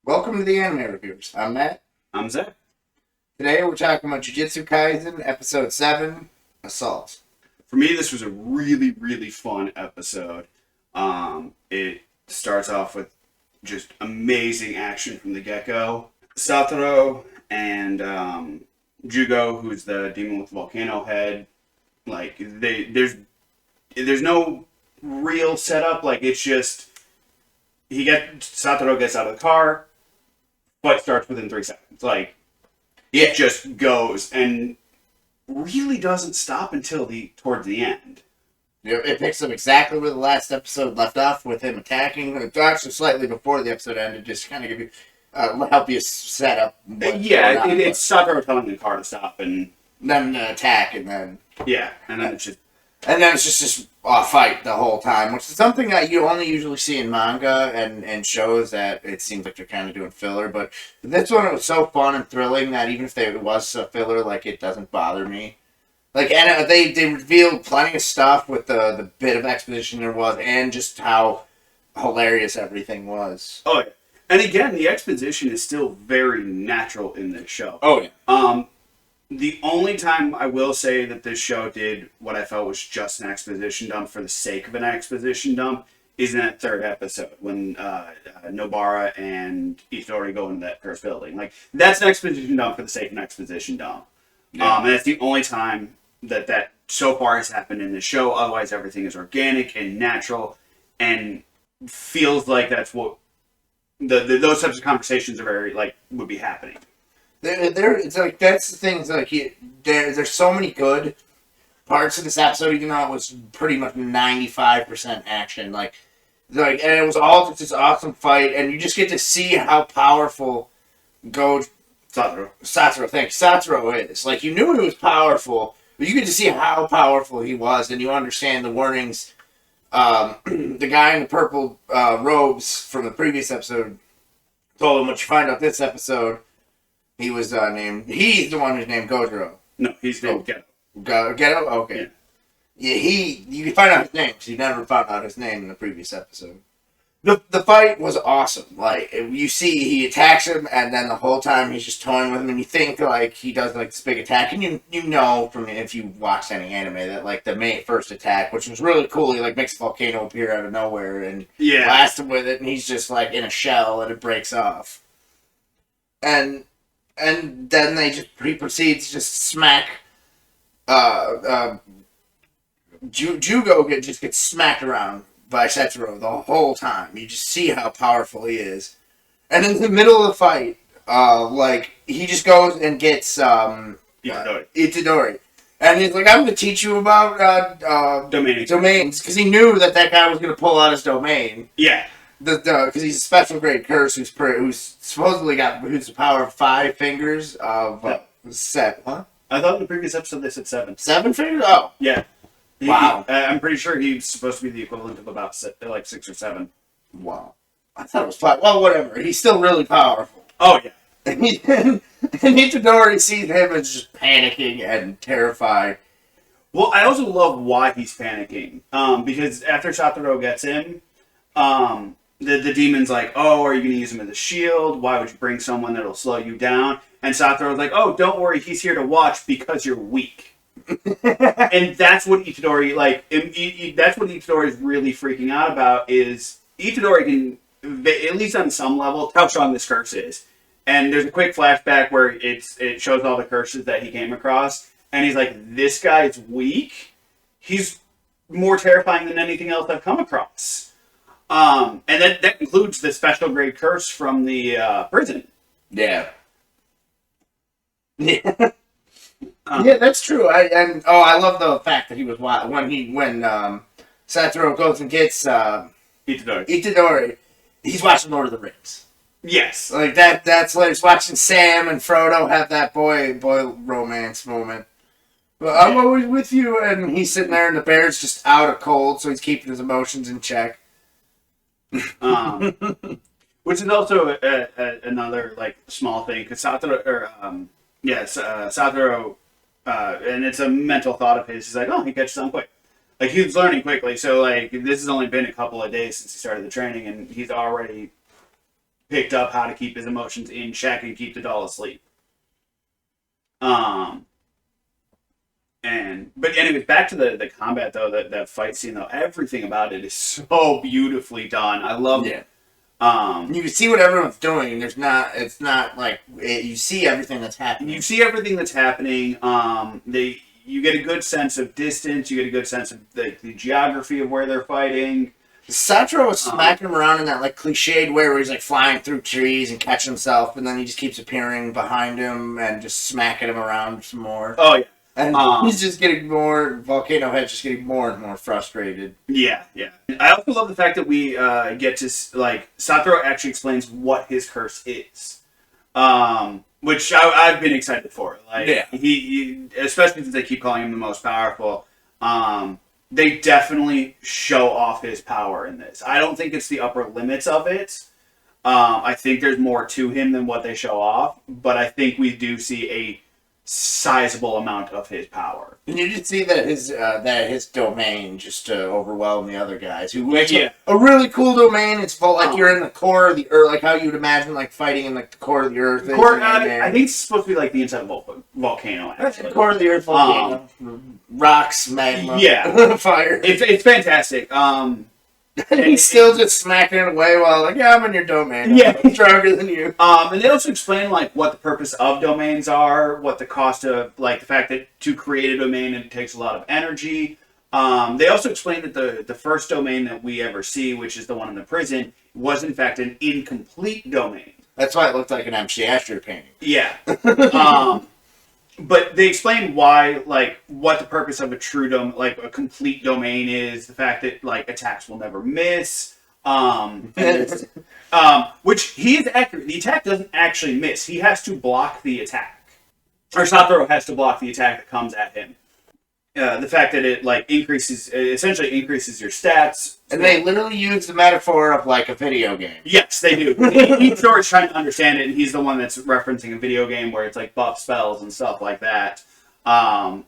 Welcome to the Anime Reviewers. I'm Matt. I'm Zach. Today we're talking about Jujutsu Kaisen, Episode 7, Assault. For me, this was a really, really fun episode. It starts off with just amazing action from the get-go. Satoru and Jugo, who's the demon with the volcano head, there's no real setup. It's just Satoru gets out of the car, fight starts within 3 seconds. It just goes and really doesn't stop until towards the end. It picks up exactly where the last episode left off, with him attacking. Actually, slightly before the episode ended, just to kind of give you, help you set up. It's Satoru telling the car to stop, and then attack, and then and then it's just a fight the whole time, which is something that you only usually see in manga and shows that it seems like they're kind of doing filler. But this one, it was so fun and thrilling that even if it was a filler, it doesn't bother me. And they revealed plenty of stuff with the bit of exposition there was, and just how hilarious everything was. Oh yeah, and again, the exposition is still very natural in this show. Oh yeah. The only time I will say that this show did what I felt was just an exposition dump for the sake of an exposition dump is in that third episode when Nobara and Itadori go into that first building. That's an exposition dump for the sake of an exposition dump. Yeah. And that's the only time that so far has happened in the show. Otherwise, everything is organic and natural and feels like that's what those types of conversations are very would be happening. It's that's the thing. There's so many good parts of this episode, even though it was pretty much 95% action. And it was all just this awesome fight, and you just get to see how powerful Satoru is. You knew he was powerful, but you get to see how powerful he was, and you understand the warnings. The guy in the purple robes from the previous episode told him what you find out this episode. He was he's the one who's named Gojiro. No, he's named Ghetto. Ghetto? Okay. Yeah, you can find out his name, because you never found out his name in the previous episode. The fight was awesome. You see he attacks him, and then the whole time he's just toying with him, and you think, he does, this big attack, and you know from if you watched any anime that, the first attack, which was really cool, he, makes a volcano appear out of nowhere, and blasts him with it, and he's just, in a shell, and it breaks off. And then he proceeds to just smack, Jugo just gets smacked around by Setsuro the whole time. You just see how powerful he is. And in the middle of the fight, he just goes and gets, Itadori. And he's like, I'm going to teach you about, domains, because he knew that guy was going to pull out his domain. Yeah. Because he's a special grade curse who's supposedly who's the power of 5 fingers of set. Huh? I thought in the previous episode they said 7. 7 fingers? Oh, yeah. Wow. I'm pretty sure he's supposed to be the equivalent of about 6 or 7. Wow. I thought it was 5. Well, whatever. He's still really powerful. Oh yeah. And Itadori sees him as just panicking and terrified. Well, I also love why he's panicking. Because after Satoru gets him, the demon's like, oh, are you going to use him as a shield? Why would you bring someone that'll slow you down? And Satoru's like, oh, don't worry, he's here to watch because you're weak. And that's what Itadori, that's what Itadori is really freaking out about, is Itadori can, at least on some level, tell how strong this curse is. And there's a quick flashback where it shows all the curses that he came across, and he's like, this guy's weak? He's more terrifying than anything else I've come across. And that includes the special grade curse from the prison. Yeah. Yeah. Yeah, that's true. I love the fact that he was when Satoru goes and gets Itadori, he's watching Lord of the Rings. Yes. That's he's watching Sam and Frodo have that boy romance moment. But I'm always with you, and he's sitting there, and the bear's just out of cold, so he's keeping his emotions in check. Which is also another small thing, because Satoru, and it's a mental thought of his. He's like, oh, he catches on quick. He's learning quickly. So this has only been a couple of days since he started the training, and he's already picked up how to keep his emotions in check and keep the doll asleep. But anyways, back to the combat though, that fight scene though, everything about it is so beautifully done. I love it. You can see what everyone's doing, and it's not like you see everything that's happening. You see everything that's happening. You get a good sense of distance. You get a good sense of the geography of where they're fighting. Satoru was smacking him around in that like cliched way where he's like flying through trees and catching himself, and then he just keeps appearing behind him and just smacking him around some more. Oh yeah. And he's just getting more, Volcano Head's just getting more and more frustrated. Yeah, yeah. I also love the fact that we get to, like, Satoru actually explains what his curse is. Which I've been excited for. Like, yeah. He especially since they keep calling him the most powerful, they definitely show off his power in this. I don't think it's the upper limits of it. I think there's more to him than what they show off, but I think we do see a sizable amount of his power. And you did see that his domain just overwhelmed the other guys. Who a really cool domain. It's like you're in the core of the earth, like how you would imagine like fighting in like the core of the earth. I think it's supposed to be like the inside of a volcano. Actually, the core of the earth, volcano, rocks, magma, fire. It's fantastic. And he's still just smacking it away while like, I'm in your domain. I'm stronger than you. And they also explain like what the purpose of domains are, what the cost of like the fact that to create a domain it takes a lot of energy. They also explain that the first domain that we ever see, which is the one in the prison, was in fact an incomplete domain. That's why it looked like an MC Escher painting. Yeah. But they explain why, like, what the purpose of a true like a complete domain is, the fact that like attacks will never miss, which he is accurate. The attack doesn't actually miss. He has to block the attack, or Satoru has to block the attack that comes at him. The fact that it like essentially increases your stats. And they literally use the metaphor of like a video game. Yes, they do. Each story is trying to understand it, and he's the one that's referencing a video game where it's like buff spells and stuff like that.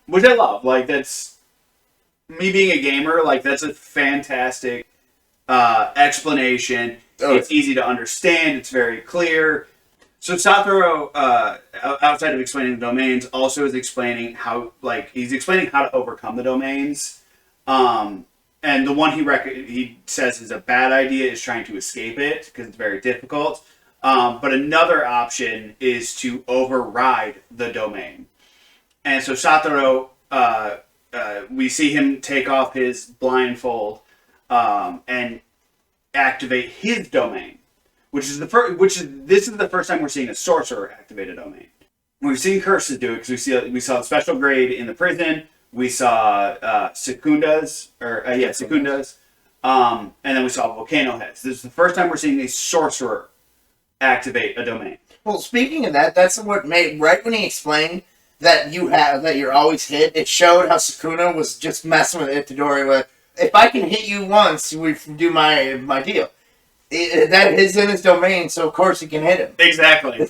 Which I love. Like, that's me being a gamer. Like, that's a fantastic explanation. It's easy to understand. It's very clear. So Satoru, outside of explaining the domains, also is explaining how, like, he's explaining how to overcome the domains. And the one he says is a bad idea is trying to escape it because it's very difficult. But another option is to override the domain. And so Satoru, we see him take off his blindfold and activate his domain. This is the first time we're seeing a sorcerer activate a domain. We've seen curses do it because we saw special grade in the prison. We saw Secundas, and then we saw Volcano Heads. This is the first time we're seeing a sorcerer activate a domain. Well, speaking of that, that's what made right when he explained that you're always hit. It showed how Sukuna was just messing with Itadori with, if I can hit you once, we do my deal. That is in his domain, so of course he can hit him. Exactly.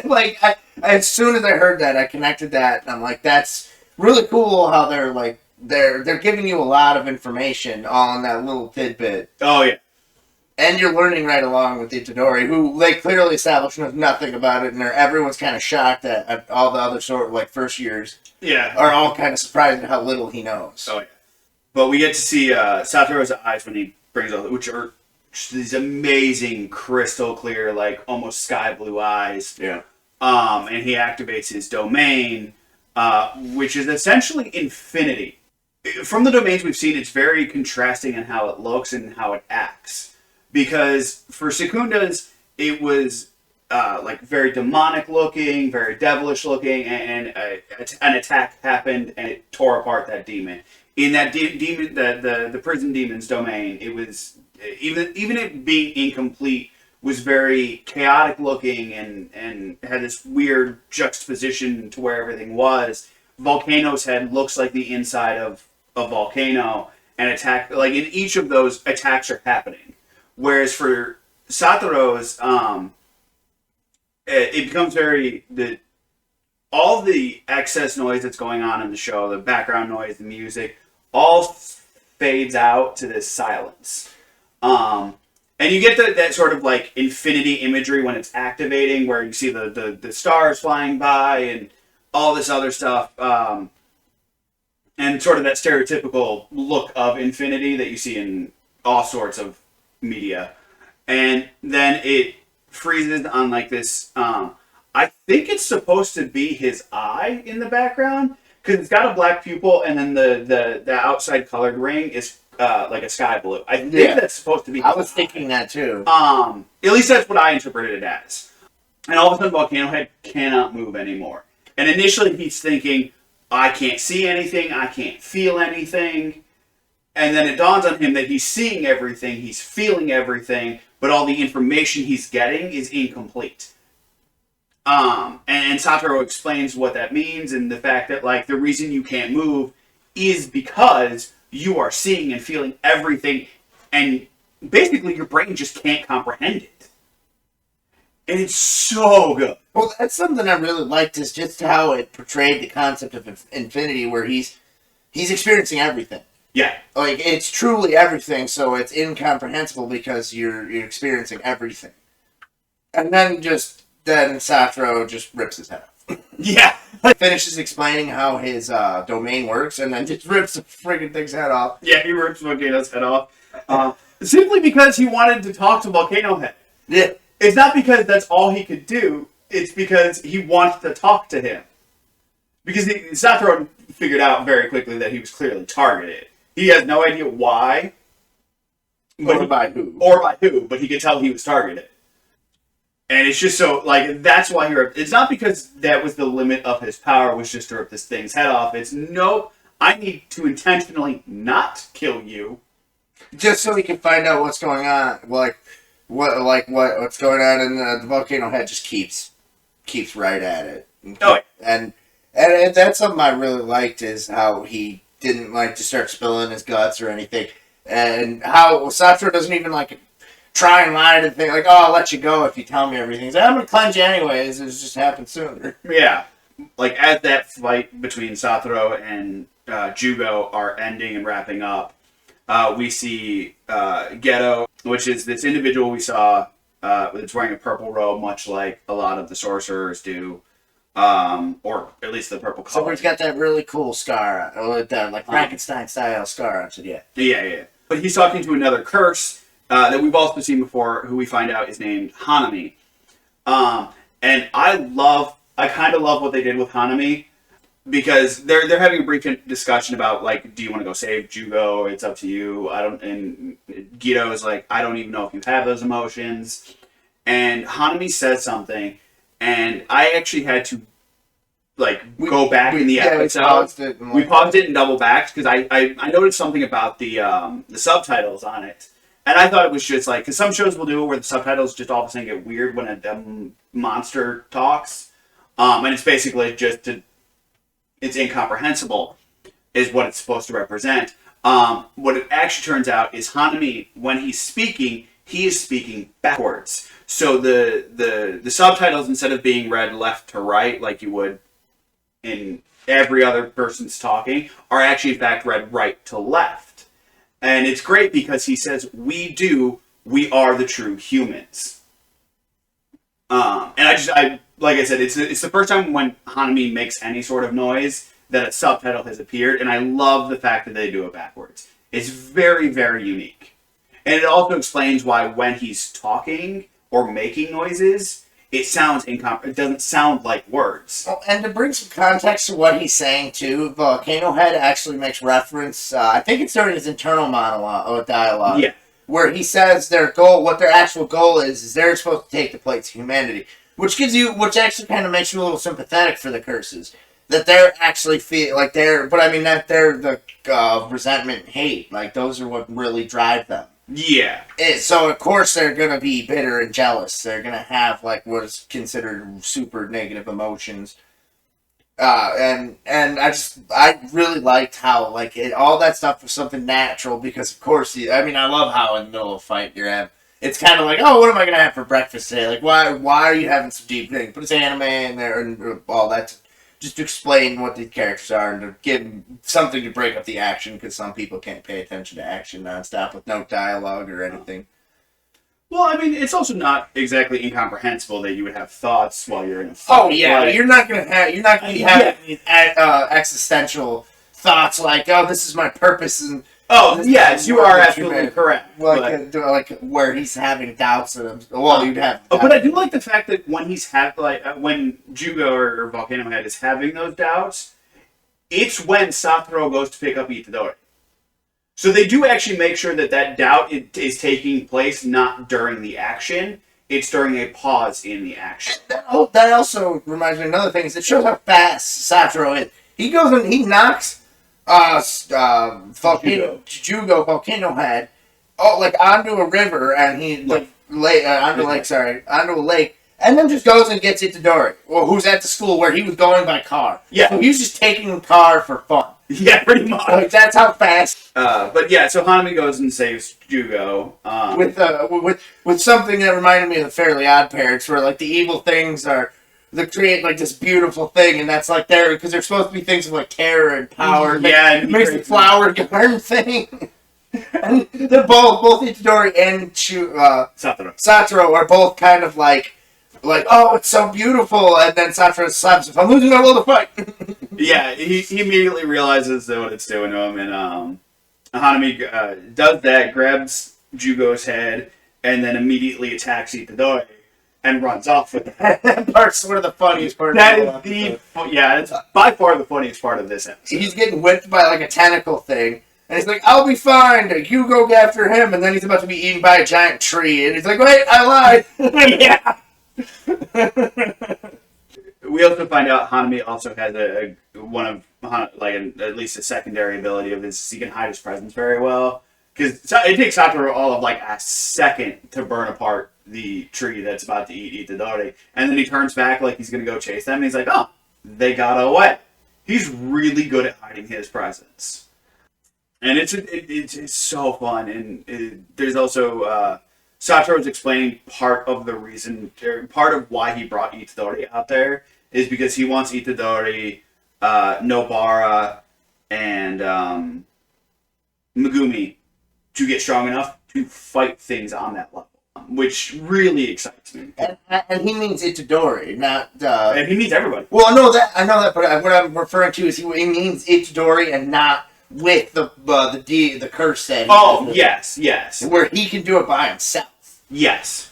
Like, as soon as I heard that, I connected that, and I'm like, that's really cool how they're giving you a lot of information on that little tidbit. Oh, yeah. And you're learning right along with Itadori, who they clearly established knows nothing about it, and everyone's kind of shocked at all the other sort of like first years. Yeah. Are all kind of surprised at how little he knows. Oh, yeah. But we get to see Satoru's eyes when he brings out, which are these amazing crystal clear, like almost sky blue eyes. Yeah. And he activates his domain, which is essentially infinity. From the domains we've seen, it's very contrasting in how it looks and how it acts. Because for Secundas, it was like very demonic looking, very devilish looking, and an attack happened and it tore apart that demon. In that demon, the prison demon's domain, it was even it being incomplete was very chaotic looking and had this weird juxtaposition to where everything was. Volcano's head looks like the inside of a volcano, and attack like in each of those attacks are happening. Whereas for Satoru's, it becomes all the excess noise that's going on in the show, the background noise, the music, all fades out to this silence. And you get that sort of like infinity imagery when it's activating, where you see the stars flying by and all this other stuff, and sort of that stereotypical look of infinity that you see in all sorts of media. And then it freezes on like this. I think it's supposed to be his eye in the background because it's got a black pupil, and then the outside colored ring is like a sky blue. I think that's supposed to be. I was thinking that too. At least that's what I interpreted it as. And all of a sudden, Volcano Head cannot move anymore. And initially, he's thinking, "I can't see anything. I can't feel anything." And then it dawns on him that he's seeing everything, he's feeling everything, but all the information he's getting is incomplete. And Satoru explains what that means, and the fact that like the reason you can't move is because you are seeing and feeling everything, and basically your brain just can't comprehend it. And it's so good. Well, that's something I really liked, is just how it portrayed the concept of infinity, where he's experiencing everything. Yeah. Like, it's truly everything, so it's incomprehensible because you're experiencing everything. And then Satoru just rips his head off. Yeah. Finishes explaining how his domain works, and then just rips the friggin' thing's head off. Yeah, he rips Volcano's head off. Simply because he wanted to talk to Volcano Head. Yeah. It's not because that's all he could do. It's because he wants to talk to him. Because Satoru figured out very quickly that he was clearly targeted. He has no idea why. Or by who. Or by who, but he could tell he was targeted. And it's just so, like, that's why he ripped. It's not because that was the limit of his power, was just to rip this thing's head off. It's, nope, I need to intentionally not kill you. Just so he can find out what's going on. What's going on, and the Volcano Head just keeps right at it. And that's something I really liked, is how he didn't like to start spilling his guts or anything, and how Satoru doesn't even like try and lie to think like, "Oh, I'll let you go if you tell me everything." He's like, "I'm gonna cleanse you anyways. It's just happened sooner." Yeah, like as that fight between Satoru and Jugo are ending and wrapping up, we see Ghetto, which is this individual we saw that's wearing a purple robe, much like a lot of the sorcerers do. Or at least the purple color. So he's got that really cool scar, like Frankenstein style scar on it. Yeah. But he's talking to another curse that we've also seen before, who we find out is named Hanami. And I kind of love what they did with Hanami, because they're having a brief discussion about like, do you want to go save Jugo? It's up to you. And Ghetto is like, I don't even know if you have those emotions. And Hanami says something, and I actually had to go back in the episode. We paused it and double backed because I noticed something about the subtitles on it, and I thought it was just like, because some shows will do it where the subtitles just all of a sudden get weird when a monster talks, and it's basically just it's incomprehensible, is what it's supposed to represent. What it actually turns out is Hanami, when he's speaking, he is speaking backwards. So the subtitles, instead of being read left to right like you would in every other person's talking, are actually in fact read right to left. And it's great because he says, we are the true humans. And I like I said, it's the first time when Hanami makes any sort of noise that a subtitle has appeared, and I love the fact that they do it backwards. It's very, very unique. And it also explains why when he's talking or making noises, it doesn't sound like words. Well, and to bring some context to what he's saying too, Volcano Head actually makes reference, I think it's during his internal monologue or dialogue, where he says what their actual goal is they're supposed to take the plates of humanity, which actually kind of makes you a little sympathetic for the curses. That they're actually that they're the resentment and hate, like those are what really drive them. Yeah. So, of course, they're going to be bitter and jealous. They're going to have, like, what is considered super negative emotions. And I really liked how, like, all that stuff was something natural because, of course, I love how in the middle of a fight it's kind of like, oh, what am I going to have for breakfast today? Like, why are you having some deep things? But it's anime in there and all that. Just to explain what the characters are and to give something to break up the action, because some people can't pay attention to action nonstop with no dialogue or anything. Well, I mean, it's also not exactly incomprehensible that you would have thoughts while you're in a fight. Oh yeah, Like, you're not gonna be having these, existential thoughts like, oh, this is my purpose, and oh yes, you are absolutely correct. Like where he's having doubts of him. Well, you'd have. But I do like the fact that when he's when Jugo or Volcano Head is having those doubts, it's when Satoru goes to pick up Itadori. So they do actually make sure that doubt is taking place not during the action. It's during a pause in the action. That also reminds me of another thing. Is it shows how fast Satoru is. He goes and he knocks Volcano Head onto a river, and onto a lake, and then just goes and gets Itadori, who's at the school where he was going by car. Yeah. So he's just taking the car for fun. Yeah, pretty much. Like, that's how fast. But yeah, so Hanami goes and saves Jugo. With something that reminded me of the Fairly Odd Parents, where like the evil things they create like this beautiful thing, and that's like because they're supposed to be things of like terror and power. Yeah, it makes the flower garden thing. And they're both Itadori and Satoru are both kind of like, oh, it's so beautiful, and then Satoru slaps him. I'm losing my will to fight. Yeah, he immediately realizes what it's doing to him, and Hanami does that, grabs Jugo's head, and then immediately attacks Itadori and runs off with it. That part's one of the funniest parts. It's by far the funniest part of this episode. He's getting whipped by like a tentacle thing, and he's like, I'll be fine, you go after him, and then he's about to be eaten by a giant tree, and he's like, wait, I lied. Yeah. We also find out Hanami also has at least a secondary ability of his. He can hide his presence very well, because it takes Satoru all of like a second to burn apart the tree that's about to eat Itadori, and then he turns back like he's gonna go chase them, and he's like, oh, they got away. He's really good at hiding his presence, and it's so fun. And there's also Satoru's explaining part of why he brought Itadori out there is because he wants Itadori, Nobara, and Megumi to get strong enough to fight things on that level, which really excites me. And he means Itadori, not. And he means everybody. Well, I know that, but what I'm referring to is he means Itadori and not with the curse set. Oh, yes. Where he can do it by himself. Yes.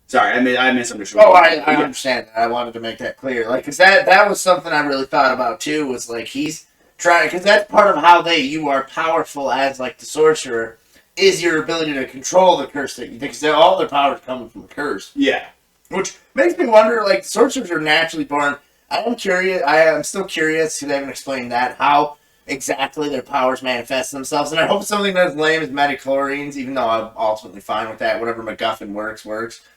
Sorry, I misunderstood. Oh, I understand that. I wanted to make that clear. Like, because that was something I really thought about, too, was, like, he's trying... Because that's part of how you are powerful as, like, the sorcerer, is your ability to control the curse that you... Because all their power is coming from the curse. Yeah. Which makes me wonder, like, sorcerers are naturally born... I'm still curious, because they haven't explained that, how exactly their powers manifest themselves. And I hope something as lame as metachlorines, even though I'm ultimately fine with that. Whatever MacGuffin works.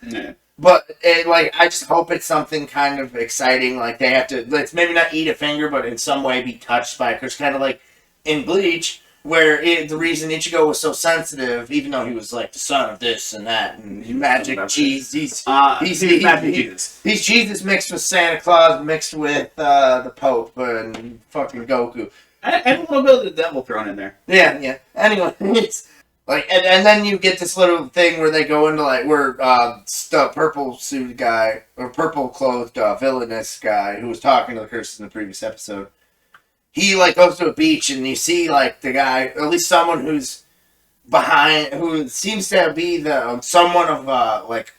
Yeah. But I just hope it's something kind of exciting. Like they have to, let's maybe not eat a finger, but in some way be touched by it. Because kind of like in Bleach, where the reason Ichigo was so sensitive, even though he was like the son of this and that, and magic cheese, he's Jesus mixed with Santa Claus, mixed with the Pope and fucking Goku. And a little bit of the devil thrown in there. Yeah. Anyway, it's like, and then you get this little thing where they go into like where the purple suit guy or purple clothed villainous guy who was talking to the curses in the previous episode. He like goes to a beach and you see like the guy, at least someone who's behind, who seems to be the someone of like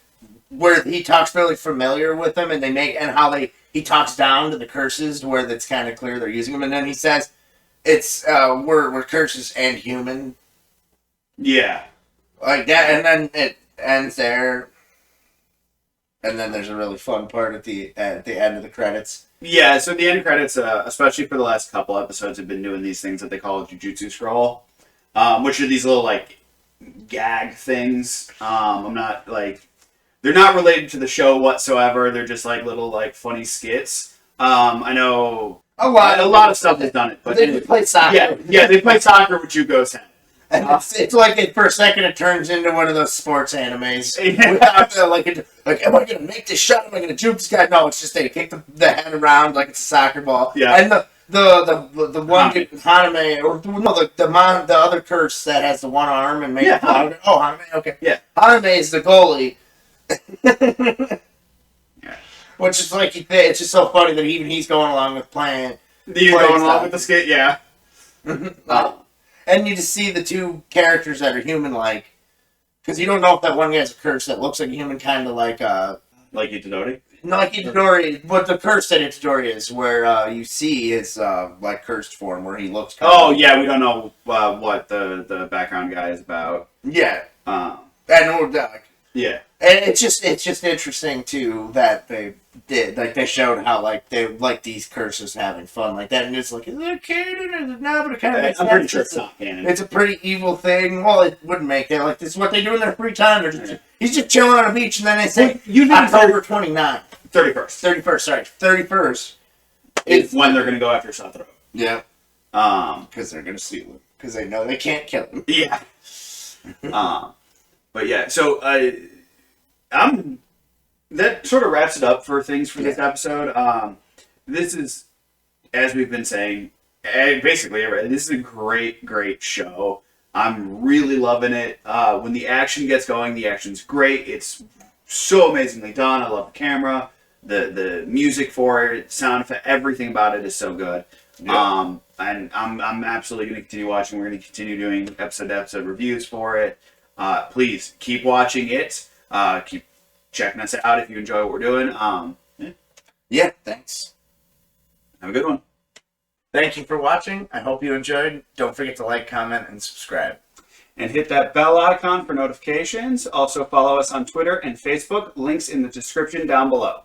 where he talks really familiar with them, and he talks down to the curses to where it's kind of clear they're using them, and then he says. It's we're curses and human. Yeah. Like that, and then it ends there. And then there's a really fun part at the end of the credits. Yeah, so the end credits, especially for the last couple episodes, have been doing these things that they call a Jujutsu Scroll, which are these little like gag things. I'm not like they're not related to the show whatsoever. They're just like little like funny skits. I know. A lot of stuff has done it, but they play soccer. Yeah, they play soccer with Jugo's head. And it's like for a second it turns into one of those sports animes. Without like, am I going to make this shot? Am I going to juke this guy? No, it's just they kick the head around like it's a soccer ball. Yeah. And the one Haname, or no, the other curse that has the one arm and makes louder. Oh, Haname. Okay. Yeah. Haname is the goalie. Yeah. Which is like it's just so funny that even he's going along with playing. He's going along with the skit. Yeah. And you just see the two characters that are human-like, because you don't know if that one guy's a curse that looks like a human, kind of like Itadori. not like Itadori, but the curse that Itadori is, where you see his like cursed form, where he looks. We don't know what the background guy is about. Yeah, Um, and yeah, and it's just interesting too that they did they showed how they these curses having fun like that, and it's like, is it canon or is it not? But it kind of makes I'm pretty sense. sure it's not canon. It's a pretty evil thing. Well, it wouldn't make it. Like, this is what they do in their free time. He's just chilling on a beach, and then they say, October 29th. 31st. 31st, sorry. 31st. Is when they're going to go after Satoru. Yeah. Because they're going to steal him. Because they know they can't kill him. Yeah. But yeah, so that sort of wraps it up for things for this episode. This is, as we've been saying, basically, this is a great show. I'm really loving it. When the action gets going, the action's great. It's so amazingly done. I love the camera, the music for it, sound effect, everything about it is so good. Yeah. And I'm absolutely going to continue watching. We're going to continue doing episode-to-episode reviews for it. Please keep watching it. Keep checking us out if you enjoy what we're doing. Yeah, thanks. Have a good one. Thank you for watching. I hope you enjoyed. Don't forget to like, comment, and subscribe. And hit that bell icon for notifications. Also follow us on Twitter and Facebook. Links in the description down below.